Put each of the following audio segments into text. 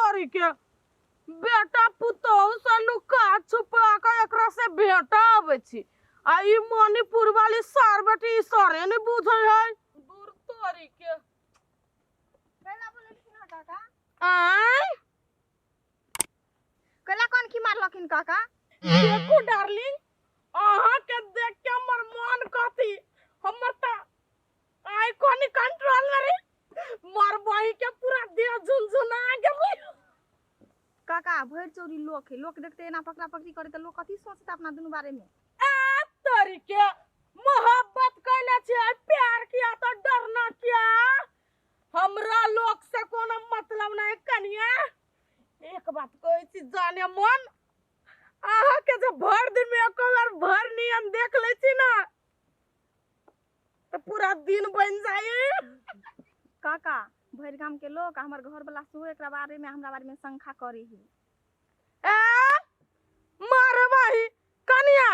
तोरी के बेटा पुतोह से लुका छुपा के एकरा से बेटा आवे छी आ ई मणिपुर वाली सार बेटी सारे ने बुझै है दूर तोरी के कैला बोले ना काका आय कैला कौन की मारलखिन काका देखो डार्लिंग अहाँ के देख के हमर मन कथी हमर त आई कोनी कंट्रोल रे मर बही के पूरा देह झुनझुना गेलै काका भर चोरी लोग है लोग देखते ना पकड़ा पकड़ी करे तो लोग कथी सोचता अपना दोनों बारे में आ तोरी के मोहब्बत कैले छे प्यार किया तो डरना क्या हमरा लोग से कोनो मतलब नहीं कनिया एक बात कहै छी जाने मन आहा के जब भर दिन में एक बार भर नियम देख ले छी ना तो पूरा दिन बन जाए काका भर गांव के लोग हमर घर वाला सो एकरा बारे में हमरा बारे में शंका करे है मार भाई कनिया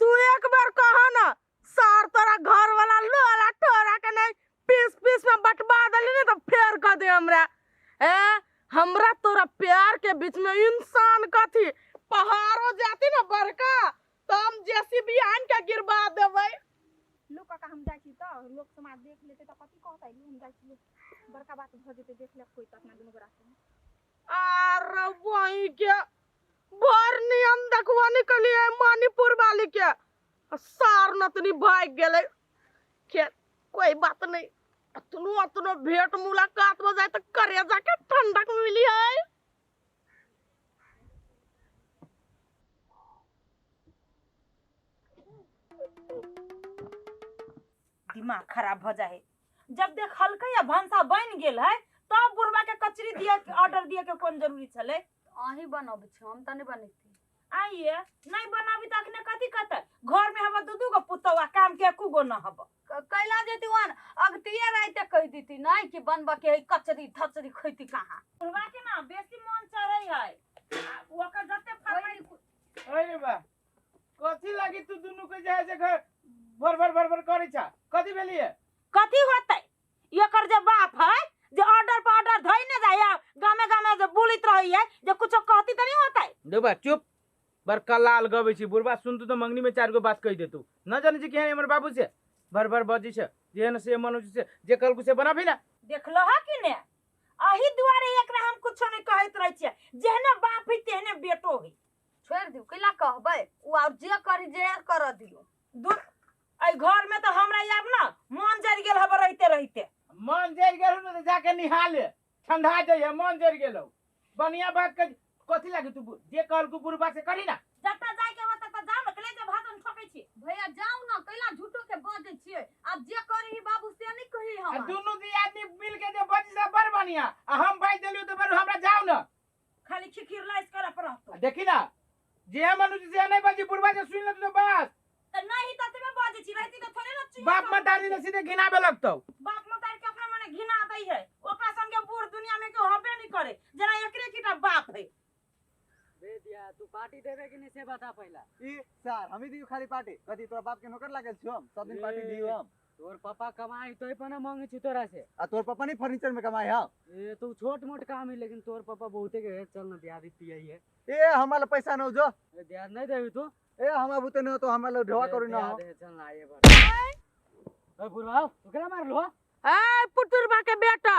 तू एक बार कहा ना सार तोरा घर वाला लोला टोरा के नहीं पीस पीस में बटवा दली नहीं तो फेर कर दे हमरा तोरा प्यार के बीच में इंसान कथी पहाड़ो जाती ना बड़का तो हम जेसीबी आन के गिरवा देबै लोग काका हम जाई छी तो लोग समाज देख लेते तो कथी कहतै हम जाई छी बड़का बात भ जेते देख ले कोई तो अपना दोनों गोरा से अरे वही के भर नियम देखवा निकलिए मणिपुर वाली के सार नतनी भाग गेले के कोई बात नहीं अतनो भेंट मुलाकात हो जाए तो करे जाके ठंडक मिली है दिमाग खराब हो जाए जब देख हल्का या भंसा बन गेल है तब बुढ़वा के कचरी दिए ऑर्डर दिए के कौन जरूरी छले अही बनब छ हम त नहीं बनैती आइए नहीं बनाबी त अखने कथी कहते घर में हम दू गो पुतवा काम के एको गो न हब कैला जेती वन अगतिया राइते कह दीती नहीं कि बनब के कचरी थचरी खैती कहां बुढ़वा के ना बेसी मन चढ़ै है ओकर जते फरमाई अरे बा कथी लागी तू दुनु के जाय जे घर भर करै छ कथी भेलिए कथी होतै एकर जे बाप है जे ऑर्डर पर ऑर्डर धइ न जाय गामे जे बुलित रही है जे कुछो कहती त नहीं होतै देबा चुप बड़का लाल गबै छी बुढ़वा सुनतु तो मंगनी में चार गो बात कह देतु न जाने छी केहन हमर बाबू से भर बजी छ जेहन से मनुष्य से जे कल से बनाबी ना देखलो है कि ने अही दुआरे एकरा हम कुछो नहीं कहत रहै छी जेहने बाप है तेहने बेटो है छोड़ दियो कैला कहबै उ और जे करी जे कर दियो आई घर में तो हमरा याब ना मन जर गेल हब रहते मन जर गेल न जाके निहाले ठंडा जाय मन जर गेलो बढ़िया बात के कथी लागी तू जे कहल को बुढ़वा से करी ना जता जाय के बता त जाम कले जे भातन ठोकै छी भैया जाऊ ना कैला झूठो के बजै छियै अब जे करी बाबू से नहीं कही हम दुनु दी आदमी मिल के जे बजी से बड़ बढ़िया आ हम बाई देलियो तो बड़ हमरा जाऊ ना खाली खिखिर लाइस करे पड़त देखी ना जे मनुष्य से नहीं बजी बुढ़वा से सुन ले तो बस त नहीं त तमे बजै छी रहती त थोड़े न छी बाप मतारी ने सीधे घिनाबे लगतौ बाप मतारी के अपना मने घिना दै है ओकरा संगे बूढ़ दुनिया में क्यों हबे नहीं करे जना एकरे कीटा बाप है दे दिया तू पार्टी देबे कि नहीं से बता पहला ई सर हमी दियो खाली पार्टी कथी तोरा बाप के नौकर लागल छी हम सब दिन पार्टी दियो हम तोर पापा कमाई तो पना मांगे छी तोरा से आ तोर पापा नहीं फर्नीचर में कमाए हम ए तू छोट मोट काम है लेकिन तोर पापा बहुते के है चल ना दिया दी है ए हमारा पैसा न जो ए ध्यान नहीं देबी तू ए हमरा बुते न तो हमारा ढवा करू ना दे चल ना ये बार ए बुढ़वा तू केला मार लो ए पुटुरबा के बेटा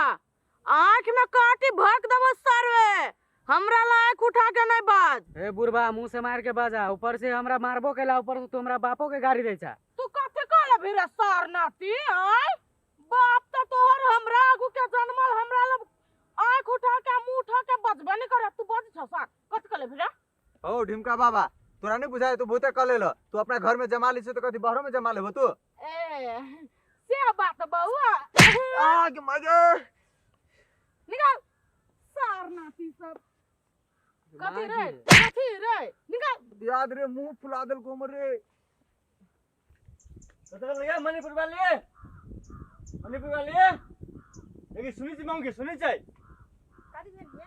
आंख में काटी भक दबो सरवे हमरा लायक उठा के नहीं बाज ए बुढ़वा मुंह से मार के बाजा ऊपर से हमरा मारबो केला ऊपर से तू हमरा बापो के गाड़ी दे छा तू कथे कहले भिरा सार नाती आय बाप तो तोहर हमरा आगू के जन्मल हमरा लब आंख उठा के मुंह उठा के बजबे नहीं करे तू बज छ सार कथे कहले भिरा ओ ढिमका बाबा तोरा नहीं बुझाए तू बहुते कर ले तू अपना घर में जमा ली से तो कथी बाहरों में जमा लेबो तू ए से बात बउआ आ के मगे निकाल सार नाती सब कथी रे निकाल याद रे मुंह फुला देल को मरे बता लगे मणिपुर वाली लेकिन सुनी चाहिए कथी भेलिए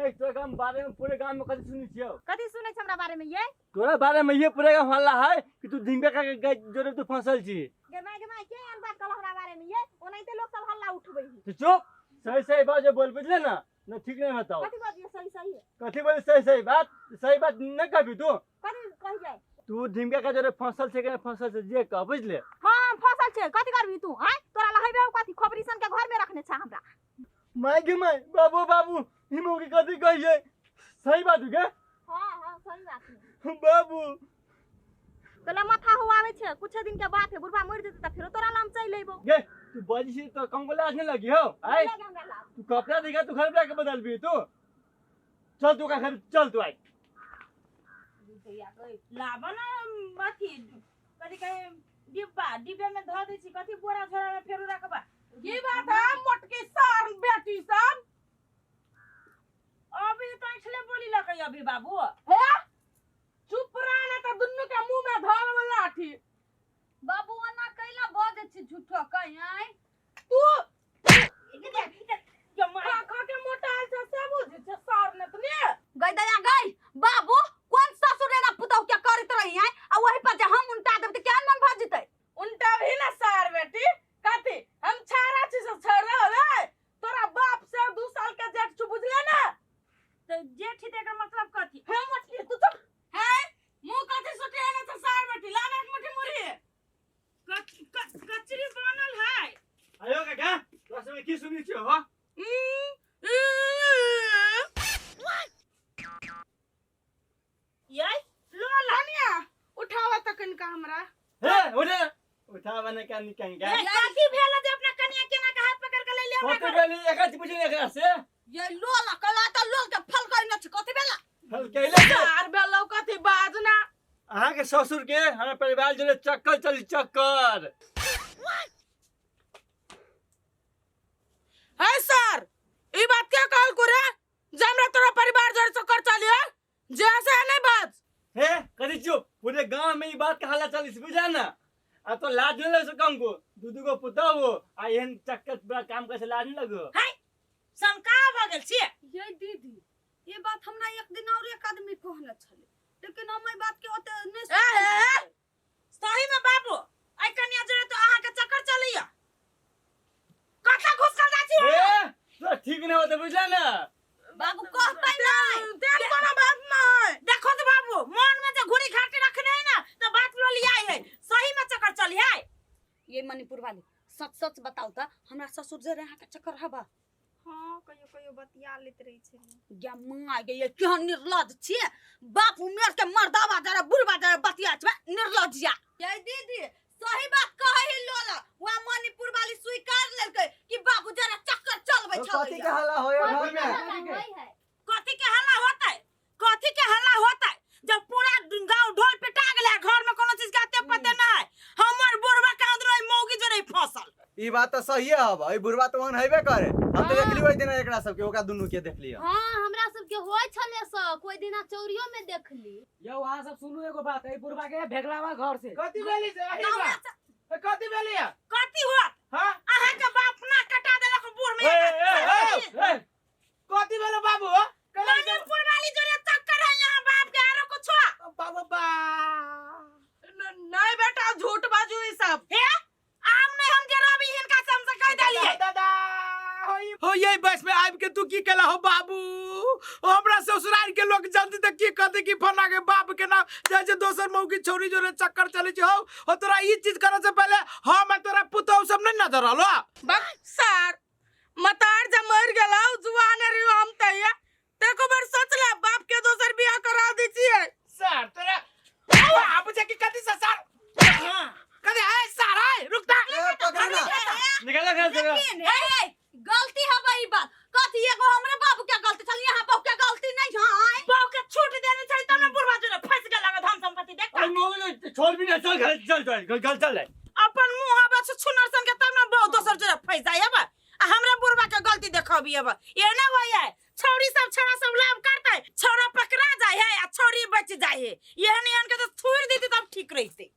ए तो काम बारे में पूरे गांव में कथी सुनी छियो कथी सुनै छ हमरा बारे में ये तोरा बारे में ये पूरे गांव हल्ला है कि तू ढिंबे का के जोरे तू फंसल छी गमाय के एन बात कहल हमरा बारे में ये ओनैते लोग सब हल्ला उठबै तो चुप सही बात बोल बुझले ना न ठीक नहीं बताओ कथी बात ये सही सही है कथी बोले सही सही बात न कहबी तू कथी कहि जाय तू ढिमका का जरे फसल छे के फसल से जे कह बुझले हां फसल छे कथी करबी तू हैं तोरा लहैबे कथी खोपरीसन के घर में रखने छ हमरा माय के माय बाबू हिमो के कथी कहिए सही बात के हां सही बात है बाबू तोला माथा हुआवे छे कुछ दिन के बाद है बुढ़वा मर जेते त फिर तोरा नाम चल लेबो गे तू बाजी से तो कम को लाज नहीं लगी हो आई लगे हमरा लाज तू कपड़ा देखा तू घर के बदल भी तू चल तू का घर चल तू आई लाबा ना अथी कथी कहे डिब्बे में धर दै छी कथी बोरा झोरा में फेरू रखबा की बात है मोटकी सार बेटी सब अभी तो इसलिए बोली लगे अभी बाबू हे चुप रह ना तो दुन्नु के मुंह में धर में लाठी बाबू ओना कैला बजे छी झूठो कहि आई तू जमा खा के मोटाल से सब बुझ छ सार ने तने गई दया गई बाबू कौन ससुर ना पुतौ क्या करत रही है आ वही पर जे हम उल्टा देब त केहन मन भ जतै उल्टा भी ना सार बेटी कथी हम छारा छी से छड़ रे तोरा बाप से 2 साल के जेठ छु बुझले ना तो जेठ एकर मतलब कथी हे मोटकी तू चुप है मुंह कथी सुटे ना तो सार बेटी लाना एक मुट्ठी मुरी कचरी बनल है आयो का तो समय की सुनी छी हो यई लोला कनिया उठावा तक इनका हमरा हे उठा बने का निकंगा कथी भेल जे अपना कनिया केना के हाथ पकड़ के ले ले कथी गली एकाची पूछी एकरा से ये लोला कला त लोल के फल कहि न छ कथी बेला फल कहले सार बेलो कथी बाजना अहाँ के ससुर के हमारे परिवार जोड़े चक्कर चली चक्कर है सर ई बात क्या कहल को रे जमरा तोरा परिवार जड़ चक्कर चलिए जैसे नहीं बात हे कदी चुप पूरे गांव में ये बात का हल्ला चली बुझा ना आ तो लाज नहीं लग सकम को दूधू को पुता हो आ एहन चक्कर पूरा काम कैसे लाज नहीं लगो शंका भ गेल छी ये दीदी ये बात हमरा एक दिन और एक आदमी कहने छले लेकिन हम ई बात के ओते नहीं सही में बाबू आई कनिया जरे तो अहाँ के चक्कर चलैया कथा घुस कर जा छी ए तो ठीक नहीं होता बुझला ना बाबू कहतै नहीं तेन कोनो बात नहीं देखो तो बाबू मन में जो घुड़ी घाटी रखने है ना तो बात लो लिया है सही में चक्कर चली है ये मणिपुर वाली सच सच बताओ त हमरा ससुर जे रहा के चक्कर हबा हाँ कहियो कहियो बतिया लेत रही छे या मां गए केहन निर्लज छिए बाप उमेर के मर्दावा जरा बुढ़वा जरा बतिया छ निर्लजिया ये दीदी सही बात कहै लोला वा मणिपुर वाली स्वीकार लेलकै कि बाबू जरा चक्कर चलबै तो छ कथी के हल्ला होय घर में कथी के हल्ला होता है कथी के हल्ला होता है जब पूरा गांव ढोल पिटा गेले घर में कोनो चीज के अते पते ना है हमर बुढ़वा कांद रही मौगी जरे फसल ई बात तो सही है अब ई बुढ़वा तो मन हेबे करे हम तो देखली ओइ दिन एकरा सब के ओका दुनु के देखली हाँ हमरा सबके होय छले स कोई दिना चौरियो में देखली यो वहां सब सुनू एगो बात है बुढ़वा के भेगलावा घर से कथी भेली से अही बा कथी भेली है कथी हो हां अहाँ के बाप ना कटा देलक बूढ़ में कथी भेलो बाबू मणिपुर वाली जरे चक्कर है यहाँ बाप के आरो कुछ बाबा नहीं बेटा झूठ बाजू ई सब हे आम ने हम जरा भी इनका समझ कह देलिए दादा हो यही बस में आब के तू की केला हो बाबू हमरा ससुराल के लोग जल्दी तक की कहते कि फना के बाप के नाम जैसे दोसर मऊ की छोरी जोरे चक्कर चले छी हो तोरा ई चीज करे से पहले हम तोरा पुतौ सब नहीं नजर आलो बक सर मतार जब मर गेला जुआन रे हम तैया ते को बार सोच ले बाप के दोसर बियाह करा दी छिए सर तोरा बाप जे की कथी से सर कथी है सर है रुक ए पकड़ ना निकल घर से गलती है वही बात कथी एगो हमरे बाबू के गलती छल यहाँ बाबू के गलती नहीं है बाप के छूट देने चाहिए तब ना बुढ़वा जरे फंस गेला धन संपत्ति देख और मोगे छोड़ भी ना चल घर चल अपन मुंह हवा से छुनर सन के तब ना बहुत दोसर जरे फंस जाए अब हमरा बुढ़वा के गलती देखबी अब ये ना होय है छौरी सब छौरा सब लाभ करते छौरा पकड़ा जाए है आ छौरी बच जाए है ये नहीं अनके तो छोड़ देती तब ठीक रहते